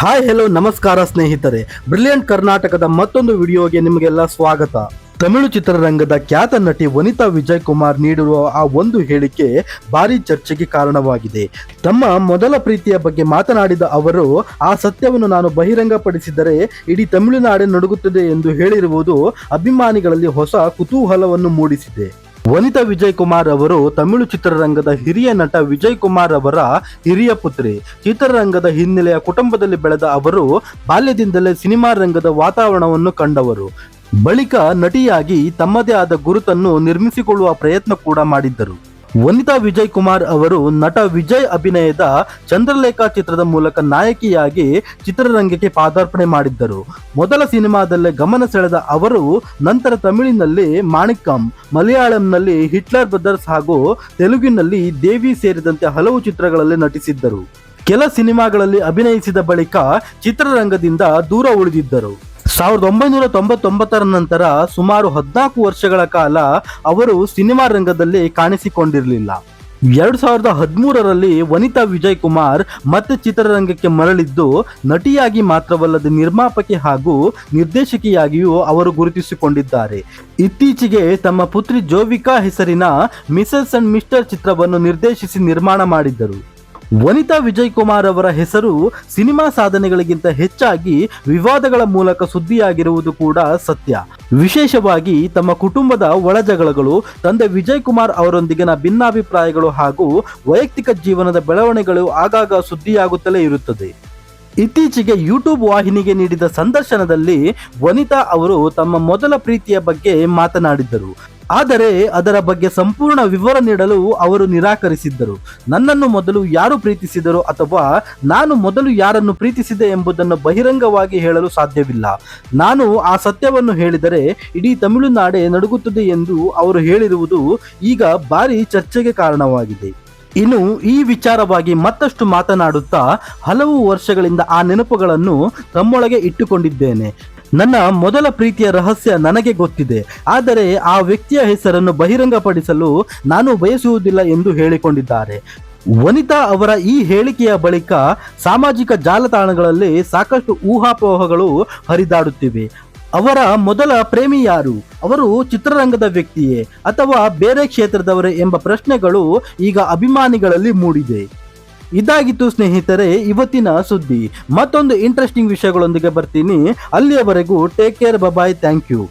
Hi hello ನಮಸ್ಕಾರ ಸ್ನೇಹಿತರೆ, brilliant ಕರ್ನಾಟಕದ ಮತ್ತೊಂದು ವಿಡಿಯೋಗೆ ನಿಮಗೆಲ್ಲ ಸ್ವಾಗತ. ತಮಿಳು ಚಿತ್ರರಂಗದ ಖ್ಯಾತ ನಟಿ ವನಿತಾ ವಿಜಯ್ ಕುಮಾರ್ ನೀಡಿರುವ ಆ ಒಂದು ಹೇಳಿಕೆ ಭಾರಿ ಚರ್ಚೆಗೆ ಕಾರಣವಾಗಿದೆ. ತಮ್ಮ ಮೊದಲ ಪ್ರೀತಿಯ ಬಗ್ಗೆ ಮಾತನಾಡಿದ ಅವರು, ಆ ಸತ್ಯವನ್ನು ನಾನು ಬಹಿರಂಗಪಡಿಸಿದರೆ ಇಡೀ ತಮಿಳುನಾಡು ನಡುಗುತ್ತದೆ ಎಂದು ಹೇಳಿರುವುದು ಅಭಿಮಾನಿಗಳಲ್ಲಿ ಹೊಸ ಕುತೂಹಲವನ್ನು ಮೂಡಿಸಿದೆ. ವನಿತಾ ವಿಜಯ್ ಕುಮಾರ್ ಅವರು ತಮಿಳು ಚಿತ್ರರಂಗದ ಹಿರಿಯ ನಟ ವಿಜಯ್ ಕುಮಾರ್ ಅವರ ಹಿರಿಯ ಪುತ್ರಿ. ಚಿತ್ರರಂಗದ ಹಿನ್ನೆಲೆಯ ಕುಟುಂಬದಲ್ಲಿ ಬೆಳೆದ ಅವರು ಬಾಲ್ಯದಿಂದಲೇ ಸಿನಿಮಾ ರಂಗದ ವಾತಾವರಣವನ್ನು ಕಂಡವರು. ಬಳಿಕ ನಟಿಯಾಗಿ ತಮ್ಮದೇ ಆದ ಗುರುತನ್ನು ನಿರ್ಮಿಸಿಕೊಳ್ಳುವ ಪ್ರಯತ್ನ ಕೂಡ ಮಾಡಿದ್ದರು. ವನಿತಾ ವಿಜಯ್ ಕುಮಾರ್ ಅವರು ನಟ ವಿಜಯ್ ಅಭಿನಯದ ಚಂದ್ರಲೇಖಾ ಚಿತ್ರದ ಮೂಲಕ ನಾಯಕಿಯಾಗಿ ಚಿತ್ರರಂಗಕ್ಕೆ ಪಾದಾರ್ಪಣೆ ಮಾಡಿದ್ದರು. ಮೊದಲ ಸಿನಿಮಾದಲ್ಲೇ ಗಮನ ಸೆಳೆದ ಅವರು ನಂತರ ತಮಿಳಿನಲ್ಲಿ ಮಾಣಿಕ್ಕಂ, ಮಲಯಾಳಂನಲ್ಲಿ ಹಿಟ್ಲರ್ ಬ್ರದರ್ಸ್ ಹಾಗೂ ತೆಲುಗಿನಲ್ಲಿ ದೇವಿ ಸೇರಿದಂತೆ ಹಲವು ಚಿತ್ರಗಳಲ್ಲಿ ನಟಿಸಿದ್ದರು. ಕೆಲ ಸಿನಿಮಾಗಳಲ್ಲಿ ಅಭಿನಯಿಸಿದ ಬಳಿಕ ಚಿತ್ರರಂಗದಿಂದ ದೂರ ಉಳಿದಿದ್ದರು. 1999ರ ನಂತರ ಸುಮಾರು 14 ವರ್ಷಗಳ ಕಾಲ ಅವರು ಸಿನಿಮಾ ರಂಗದಲ್ಲಿ ಕಾಣಿಸಿಕೊಂಡಿರಲಿಲ್ಲ. 2013ರಲ್ಲಿ ವನಿತಾ ವಿಜಯ್ ಕುಮಾರ್ ಮತ್ತೆ ಚಿತ್ರರಂಗಕ್ಕೆ ಮರಳಿದ್ದು, ನಟಿಯಾಗಿ ಮಾತ್ರವಲ್ಲದೆ ನಿರ್ಮಾಪಕಿ ಹಾಗೂ ನಿರ್ದೇಶಕಿಯಾಗಿಯೂ ಅವರು ಗುರುತಿಸಿಕೊಂಡಿದ್ದಾರೆ. ಇತ್ತೀಚೆಗೆ ತಮ್ಮ ಪುತ್ರಿ ಜೋವಿಕಾ ಹೆಸರಿನ ಮಿಸಸ್ ಅಂಡ್ ಮಿಸ್ಟರ್ ಚಿತ್ರವನ್ನು ನಿರ್ದೇಶಿಸಿ ನಿರ್ಮಾಣ ಮಾಡಿದ್ದರು. ವನಿತಾ ವಿಜಯ್ ಕುಮಾರ್ ಅವರ ಹೆಸರು ಸಿನಿಮಾ ಸಾಧನೆಗಳಿಗಿಂತ ಹೆಚ್ಚಾಗಿ ವಿವಾದಗಳ ಮೂಲಕ ಸುದ್ದಿಯಾಗಿರುವುದು ಕೂಡ ಸತ್ಯ. ವಿಶೇಷವಾಗಿ ತಮ್ಮ ಕುಟುಂಬದ ಒಳಜಗಳಗಳು, ತಂದೆ ವಿಜಯ್ ಕುಮಾರ್ ಅವರೊಂದಿಗಿನ ಭಿನ್ನಾಭಿಪ್ರಾಯಗಳು ಹಾಗೂ ವೈಯಕ್ತಿಕ ಜೀವನದ ಬೆಳವಣಿಗೆಗಳು ಆಗಾಗ ಸುದ್ದಿಯಾಗುತ್ತಲೇ ಇರುತ್ತದೆ. ಇತ್ತೀಚೆಗೆ ಯೂಟ್ಯೂಬ್ ವಾಹಿನಿಗೆ ನೀಡಿದ ಸಂದರ್ಶನದಲ್ಲಿ ವನಿತಾ ಅವರು ತಮ್ಮ ಮೊದಲ ಪ್ರೀತಿಯ ಬಗ್ಗೆ ಮಾತನಾಡಿದ್ದರು. ಆದರೆ ಅದರ ಬಗ್ಗೆ ಸಂಪೂರ್ಣ ವಿವರ ನೀಡಲು ಅವರು ನಿರಾಕರಿಸಿದ್ದರು. ನನ್ನನ್ನು ಮೊದಲು ಯಾರು ಪ್ರೀತಿಸಿದರು ಅಥವಾ ನಾನು ಮೊದಲು ಯಾರನ್ನು ಪ್ರೀತಿಸಿದೆ ಎಂಬುದನ್ನು ಬಹಿರಂಗವಾಗಿ ಹೇಳಲು ಸಾಧ್ಯವಿಲ್ಲ. ನಾನು ಆ ಸತ್ಯವನ್ನು ಹೇಳಿದರೆ ಇಡೀ ತಮಿಳುನಾಡೇ ನಡುಗುತ್ತದೆ ಎಂದು ಅವರು ಹೇಳಿರುವುದು ಈಗ ಭಾರಿ ಚರ್ಚೆಗೆ ಕಾರಣವಾಗಿದೆ. ಇನ್ನು ಈ ವಿಚಾರವಾಗಿ ಮತ್ತಷ್ಟು ಮಾತನಾಡುತ್ತಾ, ಹಲವು ವರ್ಷಗಳಿಂದ ಆ ನೆನಪುಗಳನ್ನು ತಮ್ಮೊಳಗೆ ಇಟ್ಟುಕೊಂಡಿದ್ದೇನೆ. ನನ್ನ ಮೊದಲ ಪ್ರೀತಿಯ ರಹಸ್ಯ ನನಗೆ ಗೊತ್ತಿದೆ, ಆದರೆ ಆ ವ್ಯಕ್ತಿಯ ಹೆಸರನ್ನು ಬಹಿರಂಗಪಡಿಸಲು ನಾನು ಬಯಸುವುದಿಲ್ಲ ಎಂದು ಹೇಳಿಕೊಂಡಿದ್ದಾರೆ. ವನಿತಾ ಅವರ ಈ ಹೇಳಿಕೆಯ ಬಳಿಕ ಸಾಮಾಜಿಕ ಜಾಲತಾಣಗಳಲ್ಲಿ ಸಾಕಷ್ಟು ಊಹಾಪೋಹಗಳು ಹರಿದಾಡುತ್ತಿವೆ. ಅವರ ಮೊದಲ ಪ್ರೇಮಿ ಯಾರು? ಅವರು ಚಿತ್ರರಂಗದ ವ್ಯಕ್ತಿಯೇ ಅಥವಾ ಬೇರೆ ಕ್ಷೇತ್ರದವರೇ ಎಂಬ ಪ್ರಶ್ನೆಗಳು ಈಗ ಅಭಿಮಾನಿಗಳಲ್ಲಿ ಮೂಡಿದೆ. ಇದಾಗಿತ್ತು ಸ್ನೇಹಿತರೆ ಇವತ್ತಿನ ಸುದ್ದಿ. ಮತ್ತೊಂದು ಇಂಟ್ರೆಸ್ಟಿಂಗ್ ವಿಷಯಗಳೊಂದಿಗೆ ಬರ್ತೀನಿ. ಅಲ್ಲಿಯವರೆಗೂ take care, bye, thank you.